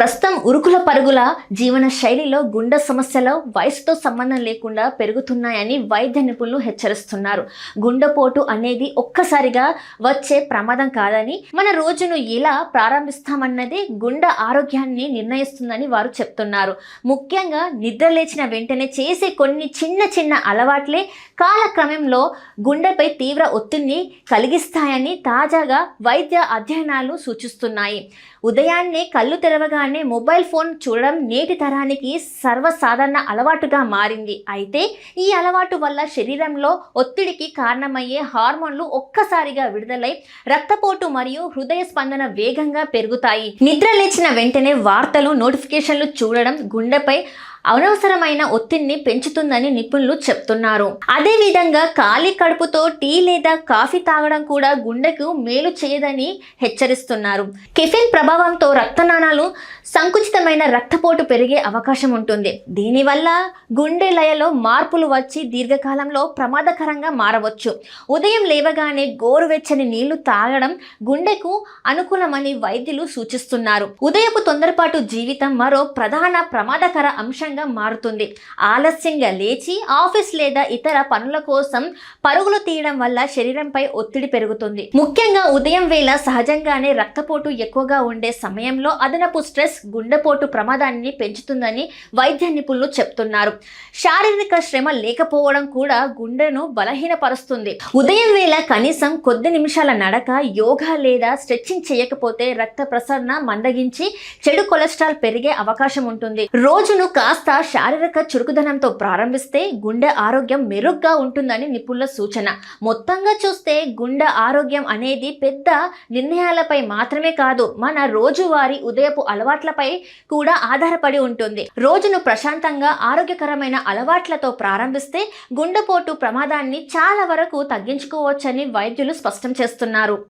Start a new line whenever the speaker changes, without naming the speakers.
ప్రస్తుతం ఉరుకుల పరుగుల జీవన శైలిలో గుండె సమస్యలు వయసుతో సంబంధం లేకుండా పెరుగుతున్నాయని వైద్య నిపుణులు హెచ్చరిస్తున్నారు. గుండెపోటు అనేది ఒక్కసారిగా వచ్చే ప్రమాదం కాదని, మన రోజును ఎలా ప్రారంభిస్తామన్నది గుండె ఆరోగ్యాన్ని నిర్ణయిస్తుందని వారు చెప్తున్నారు. ముఖ్యంగా నిద్ర లేచిన వెంటనే చేసే కొన్ని చిన్న అలవాట్లే కాలక్రమంలో గుండెపై తీవ్ర ఒత్తిడిని కలిగిస్తాయని తాజాగా వైద్య అధ్యయనాలు సూచిస్తున్నాయి. ఉదయాన్నే కళ్ళు తెరవగానే మొబైల్ ఫోన్ చూడడం నేటి తరానికి సర్వసాధారణ అలవాటుగా మారింది. అయితే ఈ అలవాటు వల్ల శరీరంలో ఒత్తిడికి కారణమయ్యే హార్మోన్లు ఒక్కసారిగా విడుదలై రక్తపోటు మరియు హృదయ స్పందన వేగంగా పెరుగుతాయి. నిద్ర లేచిన వెంటనే వార్తలు, నోటిఫికేషన్లు చూడడం గుండెపై అనవసరమైన ఒత్తిడిని పెంచుతుందని నిపుణులు చెప్తున్నారు. అదేవిధంగా ఖాళీ కడుపుతో టీ లేదా కాఫీ తాగడం కూడా గుండెకు మేలు చేయదని హెచ్చరిస్తున్నారు. కెఫిన్ ప్రభావంతో రక్తనాళాలు సంకుచితమైన రక్తపోటు పెరిగే అవకాశం ఉంటుంది. దీనివల్ల గుండె లయలో మార్పులు వచ్చి దీర్ఘకాలంలో ప్రమాదకరంగా మారవచ్చు. ఉదయం లేవగానే గోరువెచ్చని నీళ్లు తాగడం గుండెకు అనుకూలమని వైద్యులు సూచిస్తున్నారు. ఉదయపు తొందరపాటు జీవితం మరో ప్రధాన ప్రమాదకర అంశంగా మారుతుంది. ఆలస్యంగా లేచి ఆఫీస్ లేదా ఇతర పనుల కోసం పరుగులు తీయడం వల్ల శరీరంపై ఒత్తిడి పెరుగుతుంది. ముఖ్యంగా ఉదయం వేళ సహజంగానే రక్తపోటు ఎక్కువగా ఉండే సమయంలో అదనపు స్ట్రెస్ గుండెపోటు ప్రమాదాన్ని పెంచుతుందని వైద్య నిపుణులు చెప్తున్నారు. శారీరక శ్రమ లేకపోవడం కూడా గుండెను బలహీనపరుస్తుంది. ఉదయం వేళ కనీసం కొద్ది నిమిషాల నడక, యోగా లేదా స్ట్రెచ్చింగ్ చేయకపోతే రక్త ప్రసరణ మందగించి చెడు కొలెస్ట్రాల్ పెరిగే అవకాశం ఉంటుంది. రోజును కాస్త శారీరక చురుకుదనంతో ప్రారంభిస్తే గుండె ఆరోగ్యం మెరుగ్గా ఉంటుందని నిపుణుల సూచన. మొత్తంగా చూస్తే గుండె ఆరోగ్యం అనేది పెద్ద నిర్ణయాలపై మాత్రమే కాదు, మన రోజువారీ ఉదయపు అలవాట్లపై కూడా ఆధారపడి ఉంటుంది. రోజును ప్రశాంతంగా ఆరోగ్యకరమైన అలవాట్లతో ప్రారంభిస్తే గుండెపోటు ప్రమాదాన్ని చాలా వరకు తగ్గించుకోవచ్చని వైద్యులు స్పష్టం చేస్తున్నారు.